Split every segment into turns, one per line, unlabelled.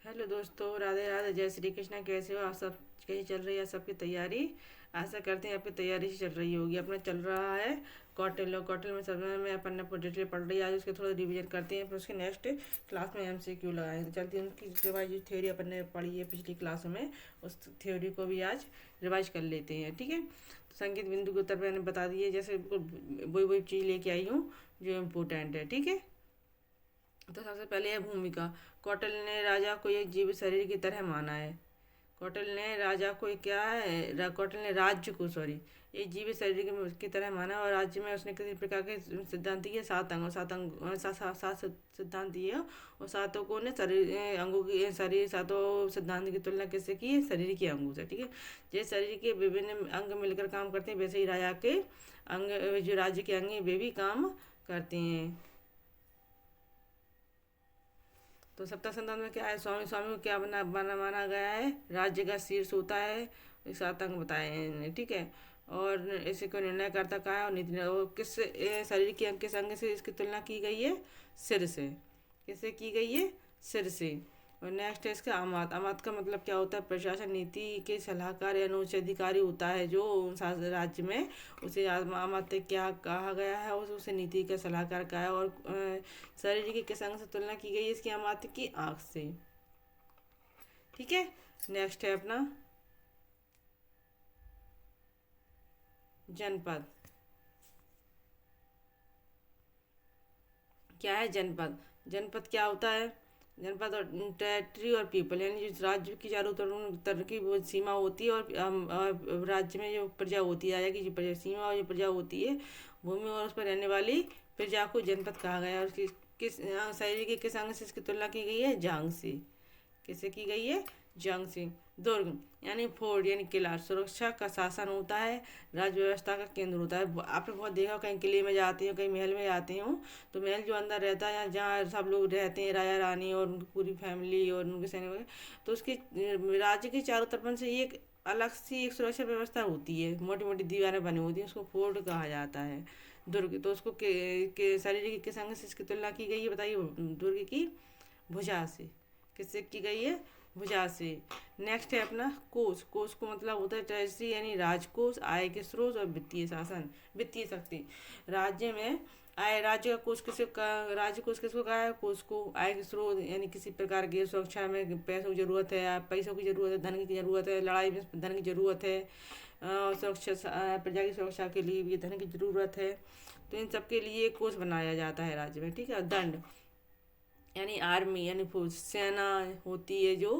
Hello दोस्तों, राधे राधे, जय श्री कृष्ण। कैसे हो आप सब? कैसी चल रही है सबकी तैयारी? आशा करते हैं आपकी तैयारी से चल रही होगी। अपना चल रहा है कौटिल्य। कौटिल्य में सब में अपन ने डिटेल पढ़ रही है। आज उसके थोड़ा रिवीजन करते हैं, फिर उसके नेक्स्ट क्लास में MCQ लगाएंगे। तो चलती हैं उनकी रिवाइज थ्योरी अपन ने पढ़ी है पिछली क्लास में, उस थ्योरी को भी आज रिवाइज कर लेते हैं। ठीक है, तो संगीत बिंदु के उत्तर मैंने बता दिए, जैसे वही वही चीज़ लेके आई हूँ जो इम्पोर्टेंट है। ठीक है, तो सबसे पहले है भूमिका। कौटिल्य ने राजा को एक जीवित शरीर की तरह माना है। कौटिल्य ने राजा को एक क्या है कौटिल्य ने राज्य को एक जीवित शरीर की तरह माना, और राज्य में उसने किसी प्रकार के सिद्धांत दिए। सात अंग, सात सिद्धांत दिए, और सातों को ने शरीर अंगों की शरीर सातों सिद्धांत की तुलना किससे की है? शरीर के अंगों से। ठीक है, जैसे शरीर के विभिन्न अंग मिलकर काम करते हैं, वैसे ही राजा के अंग, जो राज्य के अंग हैं, वे भी काम करते हैं। तो सप्ताह सिद्धांत में क्या है? स्वामी स्वामी को क्या बना माना गया है? राज्य का शीर्ष होता है। इस आतंक बताए हैं इन्हें। ठीक है, और इसी को निर्णय करता कहा है, और नीति और किस शरीर के अंग, किस अंग से इसकी तुलना की गई है? सिर से। किससे की गई है? सिर से। और नेक्स्ट है इसका अमात। अमात का मतलब क्या होता है? प्रशासन नीति के सलाहकार या उच्च अधिकारी होता है जो राज्य में, उसे अमात्य क्या कहा गया है? उसे नीति का सलाहकार कहा है। और शरीर की किस अंग से तुलना की गई है इसकी? अमात्य की आँख से। ठीक है, नेक्स्ट है अपना जनपद। क्या है जनपद? जनपद क्या होता है? जनपद और टेरिटरी और पीपल, यानी जो राज्य की चारों तरफ की वो सीमा होती है, और राज्य में जो प्रजा होती है, राजा की जो प्रजा सीमा और जो प्रजा होती है, भूमि और उस पर रहने वाली प्रजा को जनपद कहा गया है। और किस शरीर के किस अंग से इसकी तुलना की गई है? जांग से। किससे की गई है? जंग से। दुर्ग यानी फोर्ट यानी किला, सुरक्षा का शासन होता है, राज्य व्यवस्था का केंद्र होता है। आपने बहुत देखा, कहीं किले में जाते हो, कहीं महल में जाते हो, तो महल जो अंदर रहता है, जहाँ सब लोग रहते हैं, राजा रानी और उनकी पूरी फैमिली और उनके सैनिक वगैरह, तो उसके राज्य के चारों तरफ से एक अलग सी एक सुरक्षा व्यवस्था होती है, मोटी मोटी दीवारें बनी होती हैं, उसको फोर्ट कहा जाता है। दुर्ग, तो उसको के शरीर की किस अंग से इसकी तुलना की गई है? बताइए। दुर्ग की भुजा से। किससे की गई है? भुजा से। नेक्स्ट है अपना कोष। कोष को मतलब होता है ट्रेजरी, यानी राजकोष, आय के स्रोत और वित्तीय शासन, वित्तीय शक्ति। राज्य में आय, राज्य का कोष किसे राज्य कोष किसको कहा है? कोष को। आय के स्रोत यानी किसी प्रकार की सुरक्षा में पैसों की जरूरत है, पैसों की जरूरत है, धन की जरूरत है, लड़ाई में धन की जरूरत है, सुरक्षा प्रजा की सुरक्षा के लिए भी धन की जरूरत है। तो इन सब के लिए कोष बनाया जाता है राज्य में। ठीक है, दंड यानी आर्मी यानी फौज, सेना होती है जो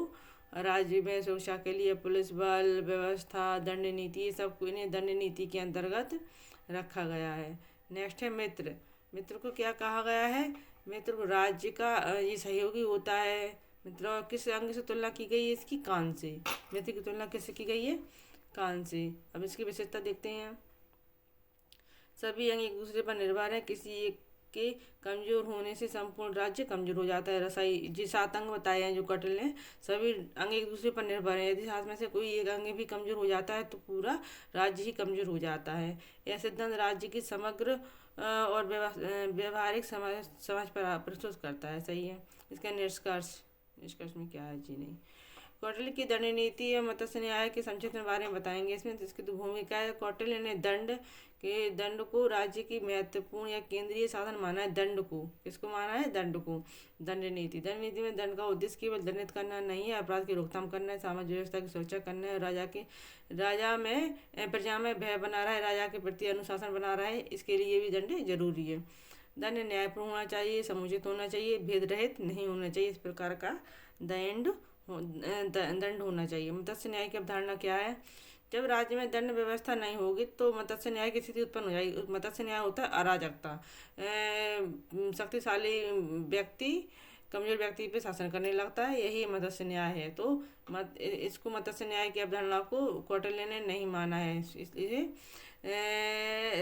राज्य में सुरक्षा के लिए, पुलिस बल, व्यवस्था, दंड नीति, ये सब इन्हें दंड नीति के अंतर्गत रखा गया है। नेक्स्ट है मित्र। मित्र को क्या कहा गया है? मित्र को राज्य का ये सहयोगी होता है। मित्र किस अंग से तुलना की गई है इसकी? कान से। मित्र की तुलना किससे की गई है? कान से। अब इसकी विशेषता देखते हैं। सभी अंग एक दूसरे पर निर्भर है, किसी एक के कमजोर होने से संपूर्ण राज्य कमजोर हो जाता है। रसाई जी सात अंग बताए हैं जो कौटिल्य ने, सभी अंग एक दूसरे पर निर्भर है, यदि सात में से कोई एक अंग भी कमजोर हो जाता है तो पूरा राज्य ही कमजोर हो जाता है। यह सिद्धांत राज्य की समग्र और व्यवहारिक समझ पर प्रस्तुत करता है। सही है। इसका निष्कर्ष, निष्कर्ष में क्या है? जी नहीं। कौटिल्य की दंड नीति या मत्स्य न्याय के संक्षिप्त में बारे में बताएंगे। इसमें इसकी तो भूमिका है। कौटिल्य ने दंड को राज्य की महत्वपूर्ण या केंद्रीय साधन माना है। दंड को किसको माना है? दंड को। दंड नीति, दंड नीति में दंड का उद्देश्य केवल दंडित करना नहीं है, अपराध की रोकथाम करना है, सामाजिक व्यवस्था की सुरक्षा करना है, राजा में प्रजा में भय बना रहा है, राजा के प्रति अनुशासन बना रहा है, इसके लिए भी दंड जरूरी है। दंड न्यायपूर्ण होना चाहिए, समुचित होना चाहिए, भेद रहित नहीं होना चाहिए, इस प्रकार का दंड होना चाहिए। मत्स्य न्याय की अवधारणा क्या है? जब राज्य में दंड व्यवस्था नहीं होगी तो मत्स्य न्याय की स्थिति उत्पन्न हो जाएगी। मत्स्य न्याय होता है अराजकता। शक्तिशाली व्यक्ति कमजोर व्यक्ति पे शासन करने लगता है, यही मत्स्य न्याय है। तो इसको मत्स्य न्याय की अवधारणा को कौटिल्य ने नहीं माना है, इसलिए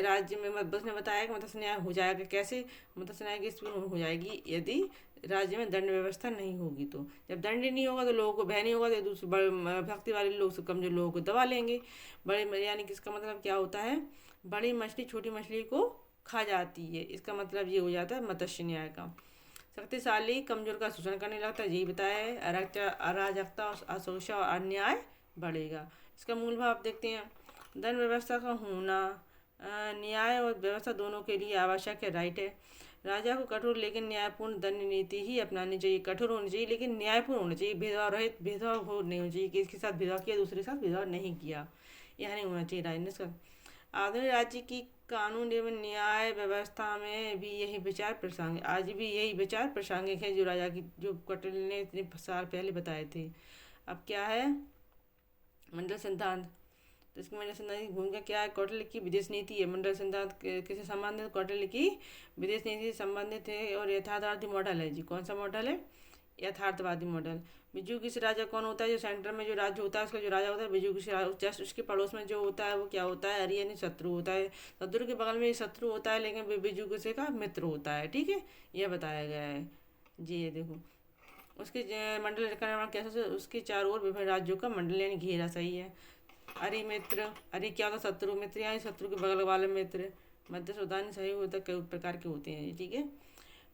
राज्य में उसने बताया कि मत्स्य न्याय हो जाएगा कैसे? मत्स्य न्याय की स्थिति हो जाएगी यदि राज्य में दंड व्यवस्था नहीं होगी। तो जब दंड ही नहीं होगा तो लोगों को भय नहीं होगा, तो दूसरे बड़े भक्ति वाले लोग से कमजोर लोगों को दबा लेंगे। बड़े यानी कि इसका मतलब क्या होता है? बड़ी मछली छोटी मछली को खा जाती है, इसका मतलब ये हो जाता है मत्स्य न्याय का। शक्तिशाली कमजोर का शोषण करने लगता है, यही बताया है। अराजकता और अशोषण और अन्याय बढ़ेगा। इसका मूल भाव देखते हैं। धन व्यवस्था का होना न्याय और व्यवस्था दोनों के लिए आवश्यक है, राइट है। राजा को कठोर लेकिन न्यायपूर्ण दंड नीति ही अपनानी चाहिए। कठोर होनी चाहिए लेकिन न्यायपूर्ण होना चाहिए, भेदभाव रहित। भेदभाव हो नहीं होना चाहिए कि इसके साथ भेदभाव किया, दूसरे के साथ भेदभाव नहीं किया, यह नहीं होना चाहिए राजनीति का। आधुनिक राज्य की कानून एवं न्याय व्यवस्था में भी यही विचार प्रासंगिक, आज भी यही विचार प्रासंगिक है जो राजा की, जो कौटिल्य ने इतने साल पहले बताए थे। अब क्या है मंडल सिद्धांत। तो इसकी मंडल सिद्धांत की भूमिका क्या है? कौटिल्य की विदेश नीति है। मंडल सिद्धांत किसे संबंधित? कौटिल्य की विदेश नीति से संबंधित है और यथार्थवादी मॉडल है जी। कौन सा मॉडल है? यथार्थवादी मॉडल। विजुगीष राजा कौन होता है? जो सेंटर में जो राज्य होता है उसका जो राजा होता है विजुगीष राजा। जस्ट उसके पड़ोस में जो होता है वो क्या होता है? यानी शत्रु होता है। शत्रु के बगल में शत्रु होता है लेकिन विजुगीष का मित्र होता है, ठीक है, यह बताया गया है जी। ये देखो उसके मंडल का निर्माण कैसे? उसके चारों ओर विभिन्न राज्यों का मंडल यानी घेरा, सही है। अरे मित्र, अरे क्या होता? शत्रु। मित्र यानी शत्रु के बगल वाले मित्र। मध्य उदाहरण सही होता है, कई प्रकार के होते हैं, ठीक है।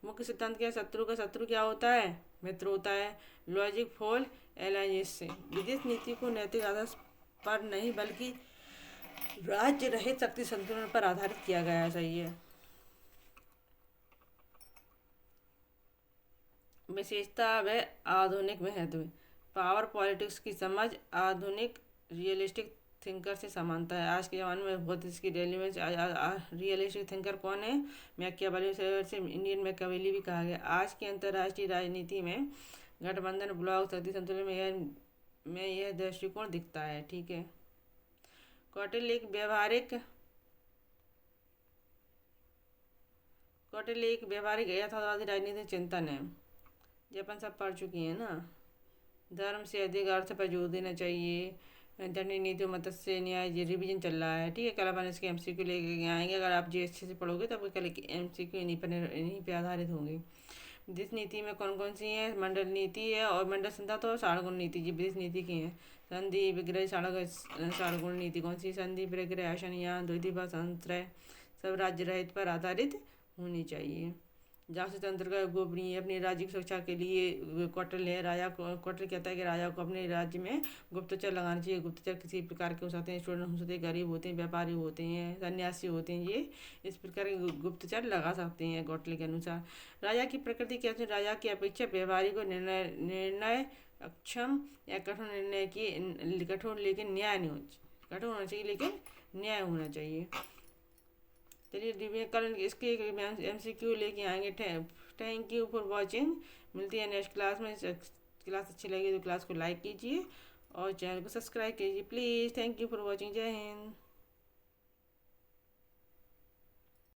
मुख्य सिद्धांत क्या है? शत्रु का शत्रु क्या होता है? मित्र होता है। लॉजिक फॉर एलाइंस से विदेश नीति को नैतिक आधार पर नहीं बल्कि राज्य रहित शक्ति संतुलन पर आधारित किया गया है, सही है। विशेषता व आधुनिक महत्व। पावर पॉलिटिक्स की समझ आधुनिक रियलिस्टिक थिंकर से समानता है। आज के ज़माने में बहुत इसकी रेलिवेंस। रियलिस्टिक थिंकर कौन है? मैकियावेली से इंडियन मैकियावेली भी कहा गया। आज की अंतर्राष्ट्रीय राजनीति में गठबंधन, ब्लॉक, शक्ति संतुलन में यह दृष्टिकोण दिखता है, ठीक है। कौटिल्य एक व्यवहारिक यथार्थवादी राजनीतिक चिंतन है, ये अपन सब पढ़ चुकी हैं ना। धर्म से अधिक अर्थ पर जोर देना चाहिए। दंड नीति मत्स्य न्याय ये रिवीजन चल रहा है, ठीक है। कल अपन इसके एमसीक्यू लेके आएंगे। अगर आप जी अच्छे से पढ़ोगे तो आपको कल एमसीक्यू इन्हीं पे आधारित होंगे। विदेश नीति में कौन कौन सी है? मंडल नीति है और मंडल सिद्धांत और साड़गुण नीति जी विदेश नीति की है। संधि विग्रह साड़गुण नीति कौन सी? संधि विग्रह आशनिया द्वितीय भाषांतर सब राज्य रहित पर आधारित होनी चाहिए। जासूसी तंत्र का गोपनीय अपने राज्य की सुरक्षा के लिए कौटिल्य है। कौटिल्य कहता है कि राजा को अपने राज्य में गुप्तचर लगाना चाहिए। गुप्तचर किसी प्रकार के हो सकते हैं, स्टूडेंट हो सकते हैं, गरीब होते हैं, व्यापारी होते हैं, सन्यासी होते हैं, ये इस प्रकार के गुप्तचर लगा सकते हैं कौटिल्य के अनुसार। राजा की प्रकृति क्या है? राजा की अपेक्षा व्यवहारिक और निर्णय अक्षम या कठोर लेकिन न्याय नहीं होना, कठोर होना चाहिए लेकिन न्याय होना चाहिए। चलिए कल इसके एमसीक्यू लेके आएंगे। Thank you for watching. मिलती है नेक्स्ट क्लास में। क्लास अच्छी लगी तो क्लास को लाइक कीजिए और चैनल को सब्सक्राइब कीजिए please. Thank you for watching. जय हिंद।